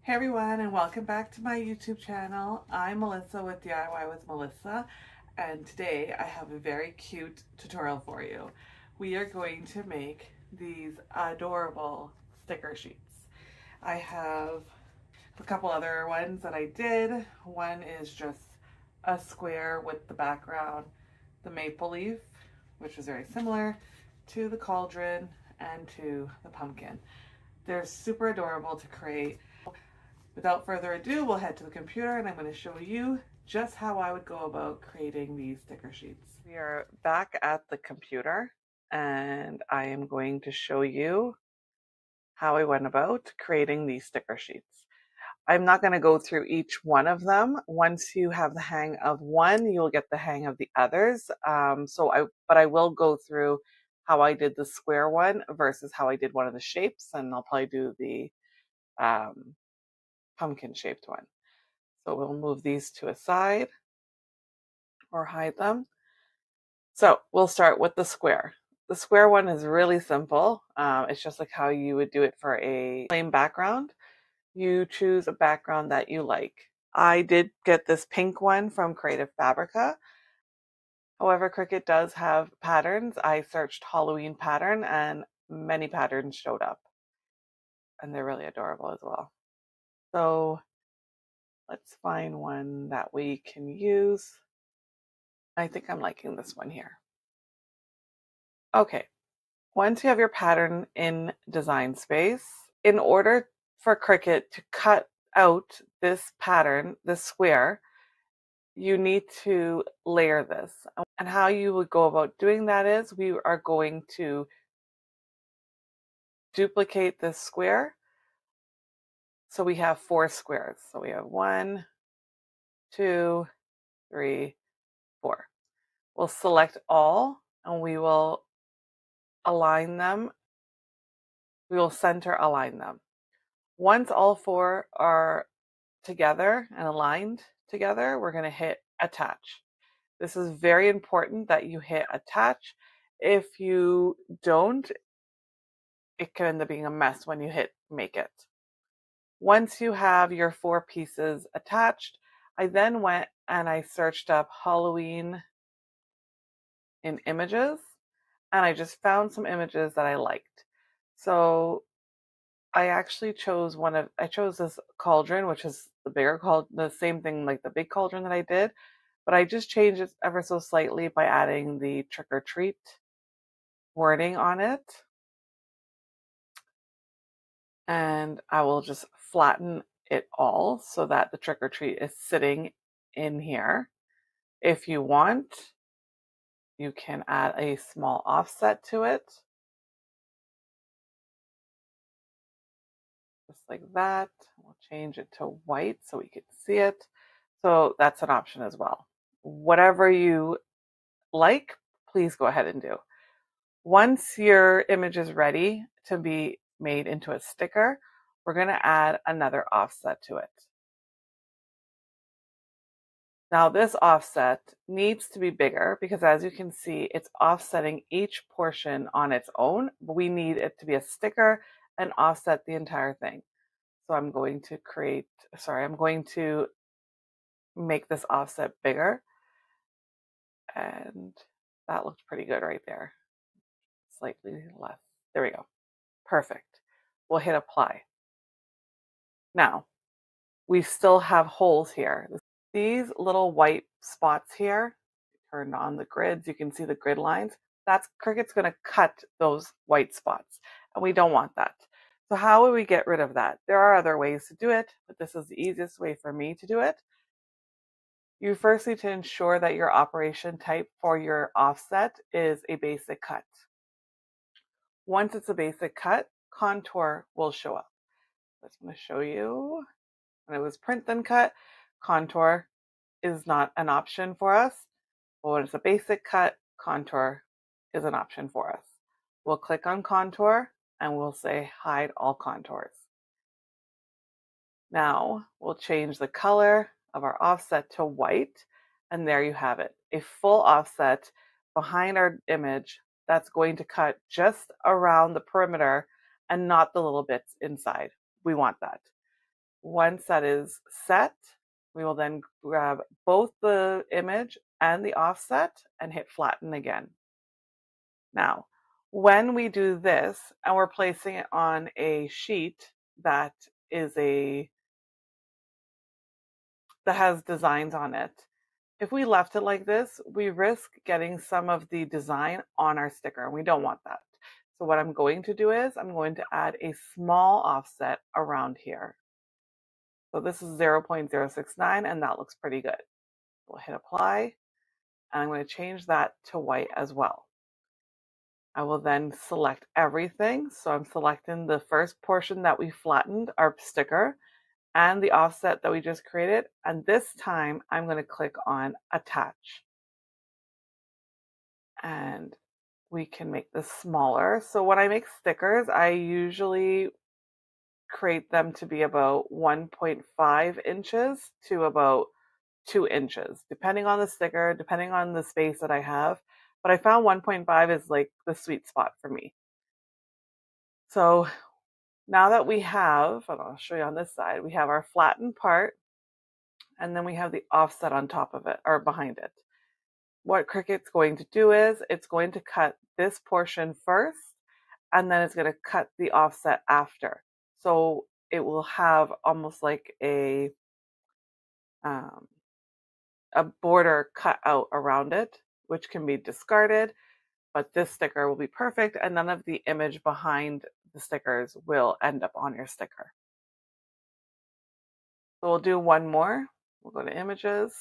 Hey everyone, and welcome back to my YouTube channel. I'm Melissa with DIY with Melissa, and today I have a very cute tutorial for you. We are going to make these adorable sticker sheets. I have a couple other ones that I did. One is just a square with the background, the maple leaf, which is very similar to the cauldron and to the pumpkin. They're super adorable to create. Without further ado, we'll head to the computer and I'm going to show you just how I would go about creating these sticker sheets. We are back at the computer and I am going to show you how I went about creating these sticker sheets. I'm not going to go through each one of them. Once you have the hang of one, you'll get the hang of the others. But I will go through how I did the square one versus how I did one of the shapes, and I'll probably do the pumpkin shaped one. So we'll move these to a side or hide them. So we'll start with the square. The square one is really simple. It's just like how you would do it for a plain background. You choose a background that you like. I did get this pink one from Creative Fabrica. However, Cricut does have patterns. I searched Halloween pattern and many patterns showed up. And they're really adorable as well. So let's find one that we can use. I think I'm liking this one here. Okay, once you have your pattern in Design Space, in order for Cricut to cut out this pattern, this square, you need to layer this. And how you would go about doing that is we are going to duplicate this square. So we have 4 squares. So we have 1, 2, 3, 4. We'll select all and we will align them. We will center align them. Once all 4 are together and aligned together, we're going to hit attach. This is very important that you hit attach. If you don't, it can end up being a mess when you hit make it. Once you have your 4 pieces attached, I then went and I searched up Halloween in images and I just found some images that I liked. So I actually chose I chose this cauldron, which is the bigger cauldron, the same thing like the big cauldron that I did, but I just changed it ever so slightly by adding the trick or treat wording on it. And I will just flatten it all so that the trick or treat is sitting in here. If you want, you can add a small offset to it. Just like that. We'll change it to white so we can see it. So that's an option as well. Whatever you like, please go ahead and do. Once your image is ready to be made into a sticker, we're going to add another offset to it. Now this offset needs to be bigger because as you can see, it's offsetting each portion on its own, but we need it to be a sticker and offset the entire thing. So I'm going to make this offset bigger, and that looks pretty good right there. Slightly less. There we go. Perfect. We'll hit apply. Now, we still have holes here. These little white spots here, turned on the grids, you can see the grid lines. That's Cricut's going to cut those white spots, and we don't want that. So how would we get rid of that? There are other ways to do it, but this is the easiest way for me to do it. You first need to ensure that your operation type for your offset is a basic cut. Once it's a basic cut, contour will show up. I'm going to show you. When it was print then cut, contour is not an option for us. But when it's a basic cut, contour is an option for us. We'll click on contour and we'll say hide all contours. Now we'll change the color of our offset to white, and there you have it. A full offset behind our image that's going to cut just around the perimeter and not the little bits inside. We want that. Once that is set, we will then grab both the image and the offset and hit flatten again. Now, when we do this and we're placing it on a sheet that has designs on it, if we left it like this, we risk getting some of the design on our sticker, and we don't want that. So what I'm going to do is I'm going to add a small offset around here. So this is 0.069, and that looks pretty good. We'll hit apply, and I'm going to change that to white as well. I will then select everything. So I'm selecting the first portion that we flattened, our sticker, and the offset that we just created. And this time I'm going to click on attach. And we can make this smaller. So when I make stickers, I usually create them to be about 1.5 inches to about 2 inches, depending on the sticker, depending on the space that I have. But I found 1.5 is like the sweet spot for me. So now that we have, and I'll show you on this side, we have our flattened part, and then we have the offset on top of it, or behind it. What Cricut's going to do is it's going to cut this portion first, and then it's going to cut the offset after. So it will have almost like a border cut out around it, which can be discarded, but this sticker will be perfect, and none of the image behind the stickers will end up on your sticker. So we'll do one more. We'll go to images.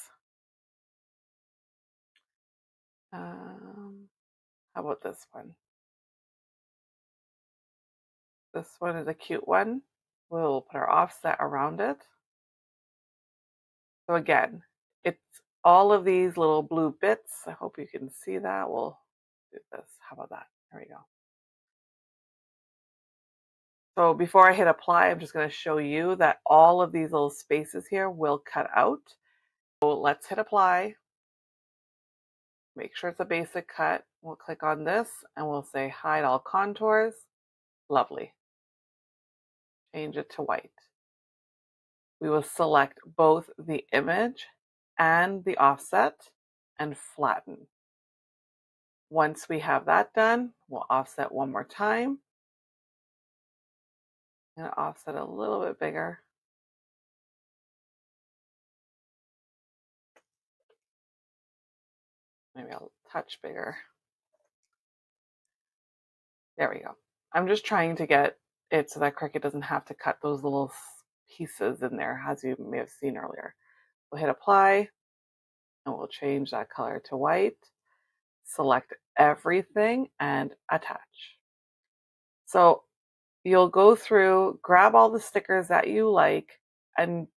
How about this one? This one is a cute one. We'll put our offset around it. So again, it's all of these little blue bits. I hope you can see that. We'll do this. How about that? There we go. So before I hit apply, I'm just going to show you that all of these little spaces here will cut out. So let's hit apply. Make sure it's a basic cut. We'll click on this and we'll say hide all contours. Lovely. Change it to white. We will select both the image and the offset and flatten. Once we have that done, we'll offset one more time. I'm going to offset a little bit bigger. Maybe a touch bigger. There we go. I'm just trying to get it so that Cricut doesn't have to cut those little pieces in there, as you may have seen earlier. We'll hit apply, and we'll change that color to white. Select everything and attach. So you'll go through, grab all the stickers that you like, and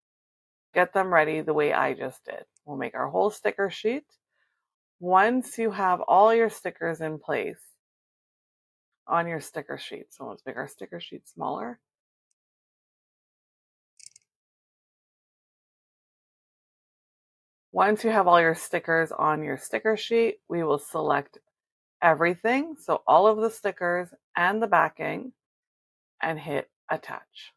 get them ready the way I just did. We'll make our whole sticker sheet. Once you have all your stickers in place on your sticker sheet, so let's make our sticker sheet smaller. Once you have all your stickers on your sticker sheet, we will select everything, so all of the stickers and the backing, and hit attach.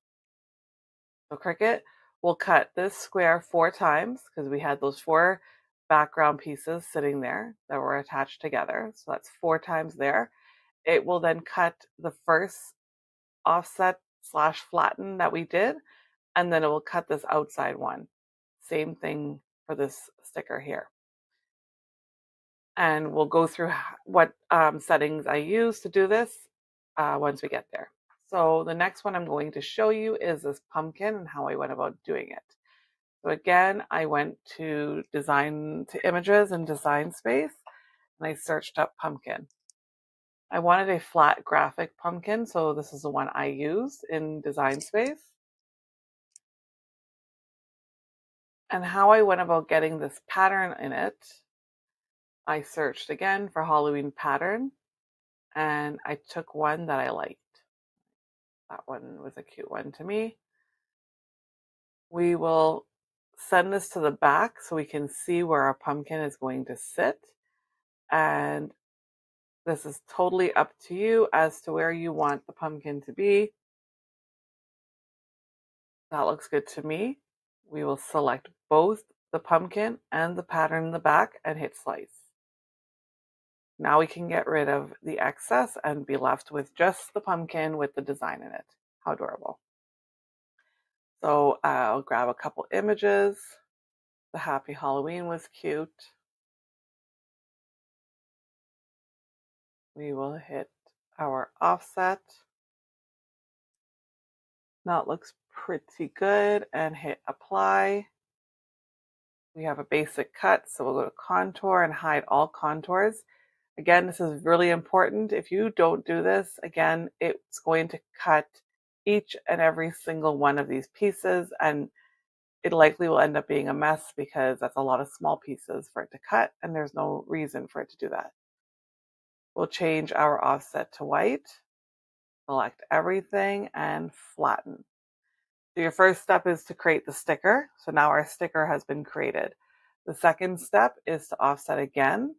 So Cricut will cut this square 4 times because we had those 4 background pieces sitting there that were attached together. So that's 4 times there. It will then cut the first offset / flatten that we did, and then it will cut this outside one. Same thing for this sticker here. And we'll go through what settings I use to do this once we get there. So the next one I'm going to show you is this pumpkin and how I went about doing it. So again, I went to images and design space, and I searched up pumpkin. I wanted a flat graphic pumpkin, so this is the one I used in design space. And how I went about getting this pattern in it, I searched again for Halloween pattern, and I took one that I liked. That one was a cute one to me. We will send this to the back so we can see where our pumpkin is going to sit. And this is totally up to you as to where you want the pumpkin to be. That looks good to me. We will select both the pumpkin and the pattern in the back and hit slice. Now we can get rid of the excess and be left with just the pumpkin with the design in it. How adorable. So I'll grab a couple images. The Happy Halloween was cute. We will hit our offset. Now it looks pretty good and hit apply. We have a basic cut, so we'll go to contour and hide all contours. Again, this is really important. If you don't do this, again, it's going to cut each and every single one of these pieces, and it likely will end up being a mess because that's a lot of small pieces for it to cut, and there's no reason for it to do that. We'll change our offset to white, select everything, and flatten. So your first step is to create the sticker. So now our sticker has been created. The second step is to offset again,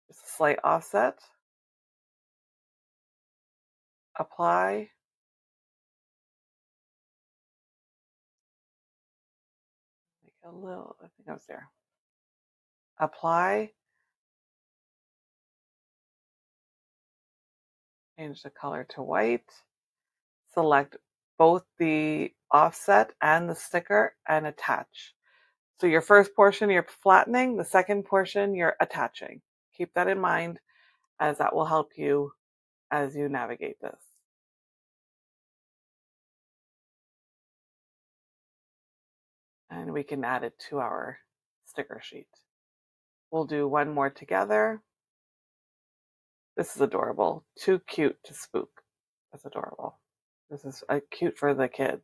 just a slight offset, apply, make a little, I think I was there, apply, change the color to white, select both the offset and the sticker and attach. So your first portion you're flattening, the second portion you're attaching. Keep that in mind, as that will help you as you navigate this. And we can add it to our sticker sheet. We'll do one more together. This is adorable. Too cute to spook. That's adorable. This is cute for the kids.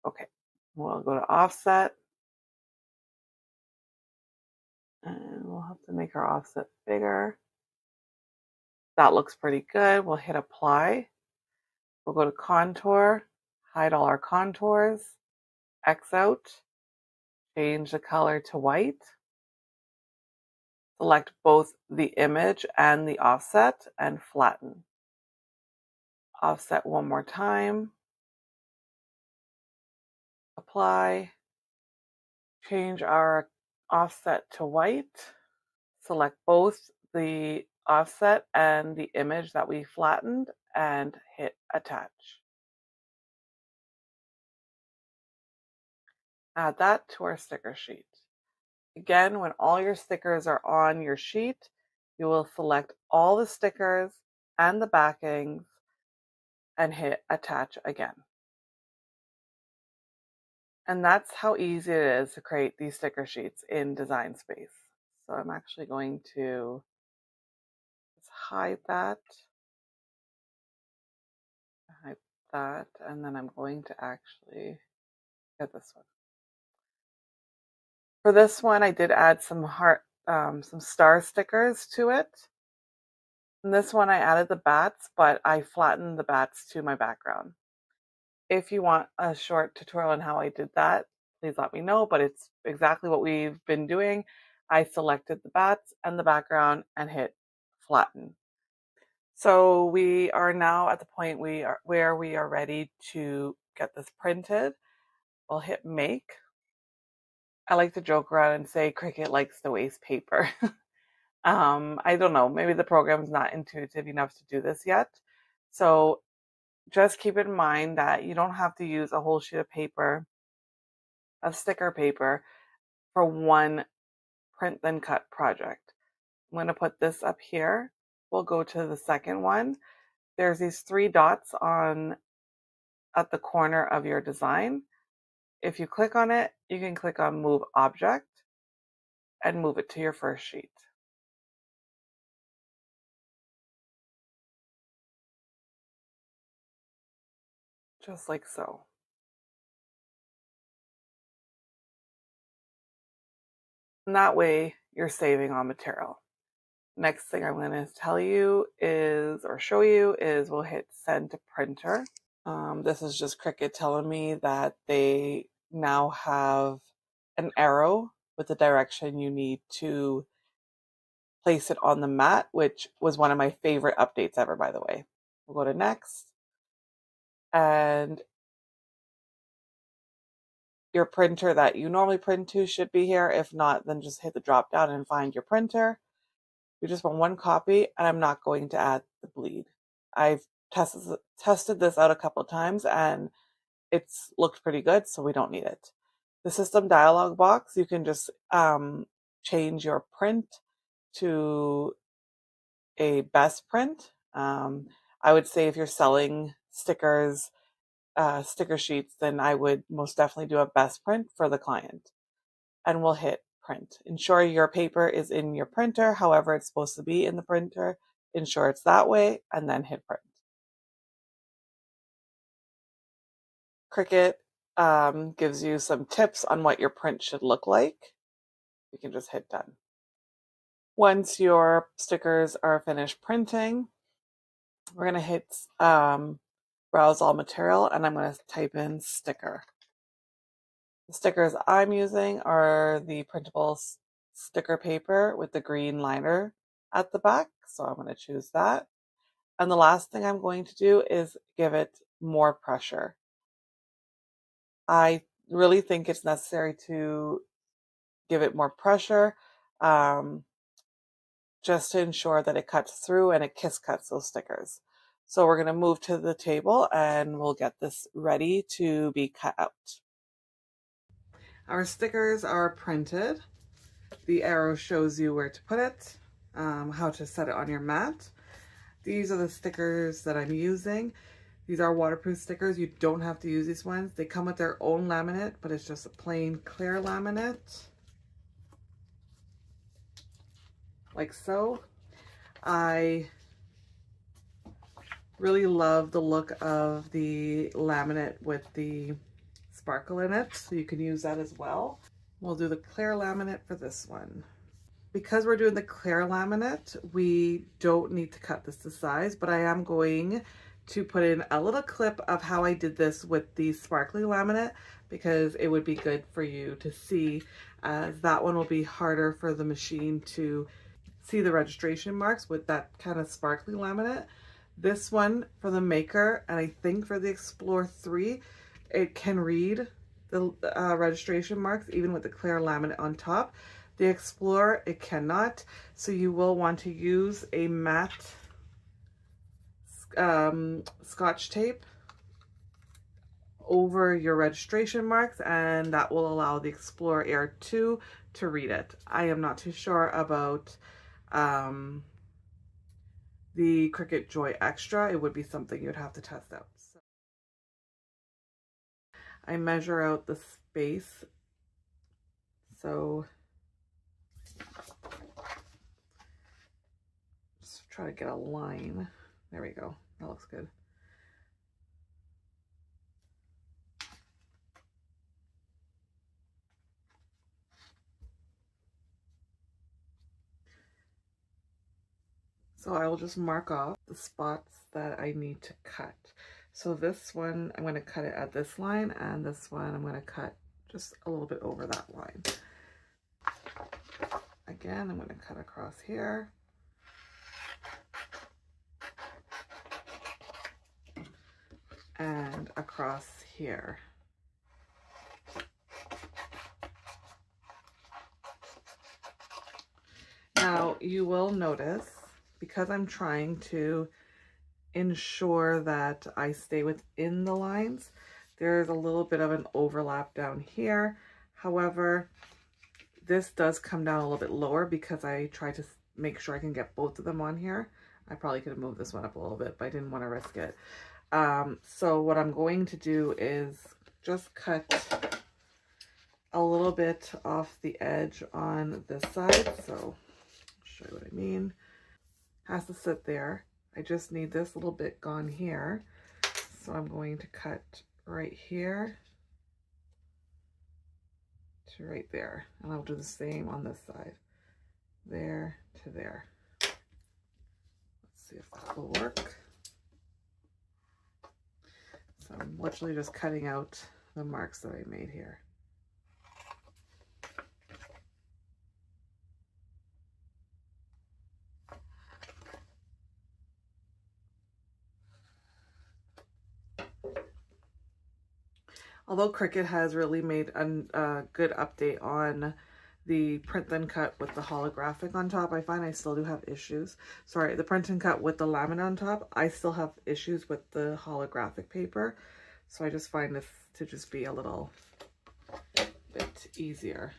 Okay, we'll go to offset. And we'll have to make our offset bigger. That looks pretty good. We'll hit apply. We'll go to contour, hide all our contours, X out, change the color to white, select both the image and the offset and flatten. Offset one more time, apply, change our offset to white, select both the offset and the image that we flattened and hit attach. Add that to our sticker sheet. Again, when all your stickers are on your sheet, you will select all the stickers and the backings and hit attach again. And that's how easy it is to create these sticker sheets in Design Space. So I'm actually going to just hide that, and then I'm going to actually get this one. For this one, I did add some some star stickers to it. In this one, I added the bats, but I flattened the bats to my background. If you want a short tutorial on how I did that, please let me know, but it's exactly what we've been doing. I selected the bats and the background and hit flatten. So we are now at the point where we are ready to get this printed. We'll hit make. I like to joke around and say Cricut likes to waste paper. I don't know, maybe the program's not intuitive enough to do this yet. So just keep in mind that you don't have to use a whole sheet of paper, of sticker paper, for one print then cut project. I'm going to put this up here. We'll go to the second one. There's these 3 dots at the corner of your design. If you click on it, you can click on Move Object and move it to your first sheet. Just like so. And that way, you're saving on material. Next thing I'm going to tell you is, or show you, is we'll hit Send to Printer. This is just Cricut telling me that they now have an arrow with the direction you need to place it on the mat, which was one of my favorite updates ever, by the way. We'll go to Next. And your printer that you normally print to should be here. If not, then just hit the drop down and find your printer. We just want one copy, and I'm not going to add the bleed. I've tested this out a couple of times, and it's looked pretty good, so we don't need it. The system dialog box, you can just change your print to a best print. I would say if you're selling stickers, sticker sheets, then I would most definitely do a best print for the client. And we'll hit print. Ensure your paper is in your printer, however it's supposed to be in the printer. Ensure it's that way, and then hit print. Cricut gives you some tips on what your print should look like. You can just hit done. Once your stickers are finished printing, we're going to hit browse all material, and I'm going to type in sticker. The stickers I'm using are the printable sticker paper with the green liner at the back, so I'm going to choose that. And the last thing I'm going to do is give it more pressure. I really think it's necessary to give it more pressure just to ensure that it cuts through and it kiss cuts those stickers. So we're going to move to the table and we'll get this ready to be cut out. Our stickers are printed. The arrow shows you where to put it, how to set it on your mat. These are the stickers that I'm using. These are waterproof stickers. You don't have to use these ones. They come with their own laminate, but it's just a plain clear laminate. Like so. I really love the look of the laminate with the sparkle in it, so you can use that as well. We'll do the clear laminate for this one. Because we're doing the clear laminate, we don't need to cut this to size, but I am going to put in a little clip of how I did this with the sparkly laminate, because it would be good for you to see, as that one will be harder for the machine to see the registration marks with that kind of sparkly laminate. This one for the Maker, and I think for the Explore 3, it can read the registration marks even with the clear laminate on top. The Explorer, it cannot, so you will want to use a matte Scotch tape over your registration marks, and that will allow the Explorer Air 2 to read it. I am not too sure about the Cricut Joy Extra. It would be something you'd have to test out. So I measure out the space, so just try to get a line. There we go. That looks good. So I will just mark off the spots that I need to cut. So this one, I'm going to cut it at this line, and this one I'm going to cut just a little bit over that line. Again, I'm going to cut across here. And across here. Now you will notice, because I'm trying to ensure that I stay within the lines, there's a little bit of an overlap down here. However, this does come down a little bit lower because I try to make sure I can get both of them on here. I probably could have moved this one up a little bit, but I didn't want to risk it. So what I'm going to do is just cut a little bit off the edge on this side. So I'll show you what I mean. Has to sit there. I just need this little bit gone here. So I'm going to cut right here to right there. And I'll do the same on this side. There to there. Let's see if that will work. So I'm literally just cutting out the marks that I made here. Although Cricut has really made a good update on the print and cut with the holographic on top, I find I still do have issues. Sorry, the print and cut with the laminate on top, I still have issues with the holographic paper. So I just find this to just be a little bit easier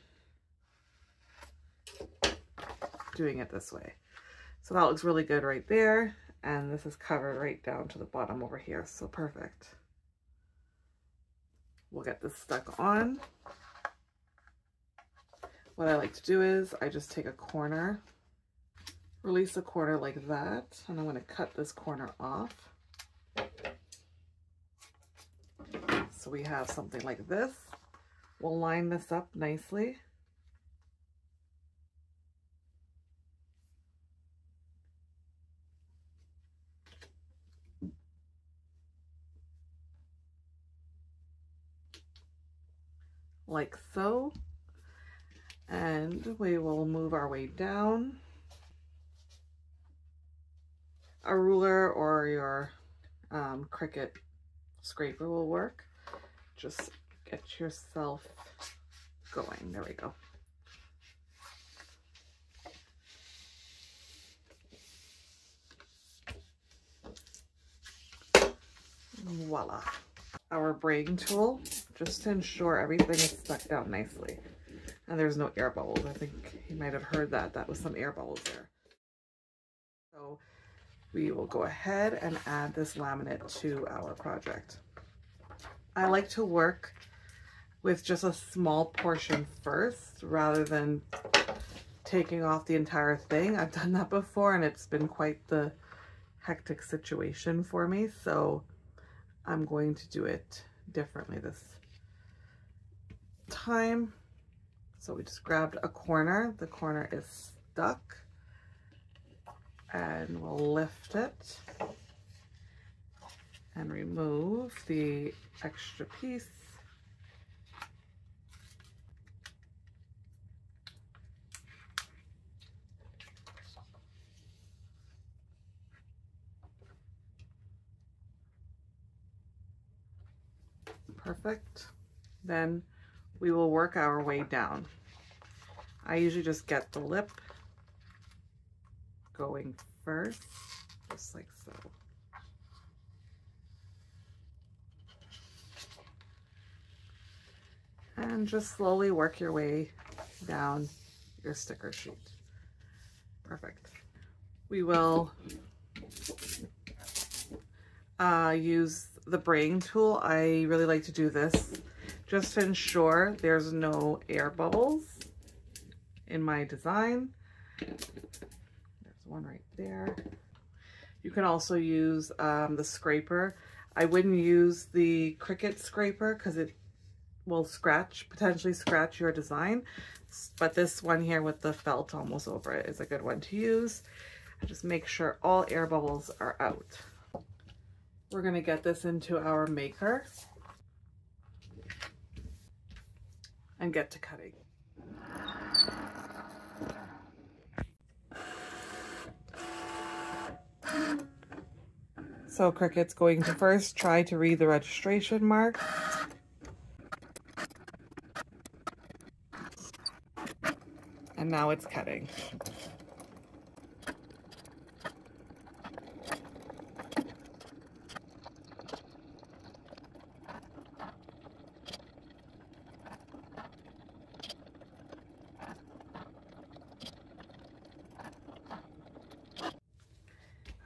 doing it this way. So that looks really good right there. And this is covered right down to the bottom over here. So perfect. We'll get this stuck on. What I like to do is I just take a corner, release a corner like that, and I'm going to cut this corner off. So we have something like this. We'll line this up nicely. Like so. And we will move our way down. A ruler or your Cricut scraper will work. Just get yourself going. There we go. Voila. Our braiding tool, just to ensure everything is stuck down nicely. And there's no air bubbles. I think you might have heard that. That was some air bubbles there. So we will go ahead and add this laminate to our project. I like to work with just a small portion first rather than taking off the entire thing. I've done that before and it's been quite the hectic situation for me. So I'm going to do it differently this time. So we just grabbed a corner. The corner is stuck. And we'll lift it and remove the extra piece. Perfect. Then we will work our way down. I usually just get the lip going first, just like so. And just slowly work your way down your sticker sheet. Perfect. We will use the braiding tool. I really like to do this just to ensure there's no air bubbles in my design. There's one right there. You can also use the scraper. I wouldn't use the Cricut scraper because it will potentially scratch your design. But this one here with the felt almost over it is a good one to use. Just make sure all air bubbles are out. We're going to get this into our maker and get to cutting. So Cricut's going to first try to read the registration mark. And now it's cutting.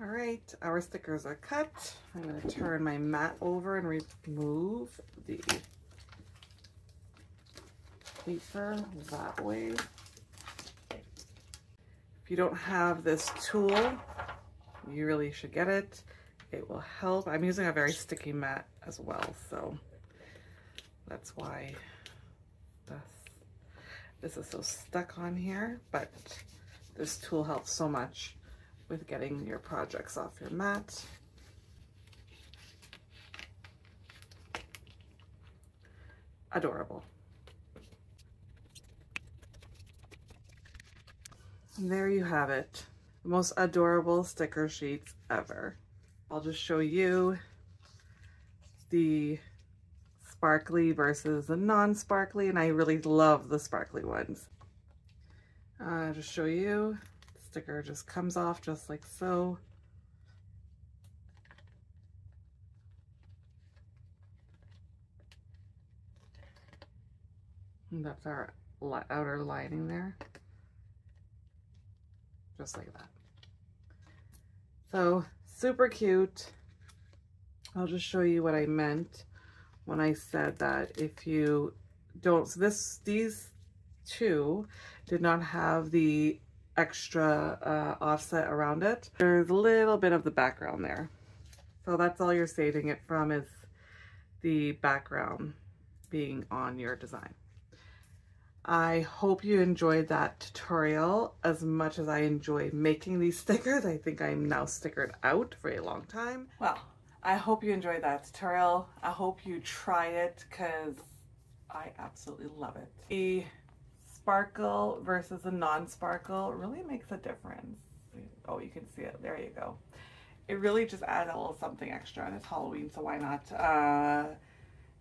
All right, our stickers are cut. I'm going to turn my mat over and remove the paper that way. If you don't have this tool, you really should get it. It will help. I'm using a very sticky mat as well, so that's why this is so stuck on here, but this tool helps so much with getting your projects off your mat. Adorable. And there you have it. The most adorable sticker sheets ever. I'll just show you the sparkly versus the non-sparkly, and I really love the sparkly ones. To show you, the sticker just comes off just like so. And that's our outer lining there. Just like that. So super cute. I'll just show you what I meant when I said that if you don't, so these two did not have the extra offset around it. There's a little bit of the background there. So that's all you're saving it from, is the background being on your design. I hope you enjoyed that tutorial as much as I enjoyed making these stickers. I think I'm now stickered out for a long time. Well, I hope you enjoyed that tutorial. I hope you try it because I absolutely love it. The sparkle versus the non-sparkle really makes a difference. Oh, you can see it. There you go. It really just adds a little something extra, and it's Halloween, so why not?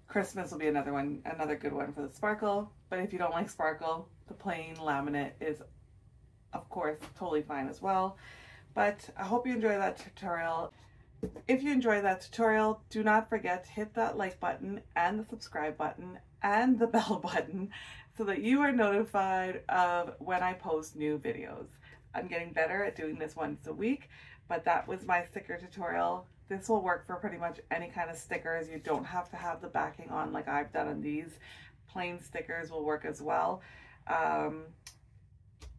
Christmas will be another good one for the sparkle. But if you don't like sparkle, the plain laminate is, of course, totally fine as well. But I hope you enjoyed that tutorial. If you enjoyed that tutorial, do not forget to hit that like button and the subscribe button and the bell button so that you are notified of when I post new videos. I'm getting better at doing this once a week, but that was my sticker tutorial. This will work for pretty much any kind of stickers. You don't have to have the backing on like I've done on these. Plain stickers will work as well.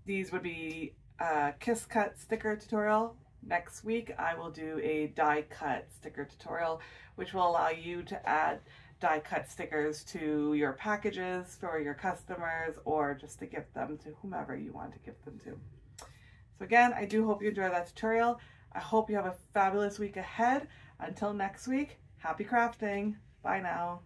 These would be a Kiss Cut sticker tutorial. Next week I will do a die cut sticker tutorial, which will allow you to add die cut stickers to your packages for your customers, or just to gift them to whomever you want to gift them to. So again, I do hope you enjoy that tutorial. I hope you have a fabulous week ahead. Until next week, happy crafting. Bye now.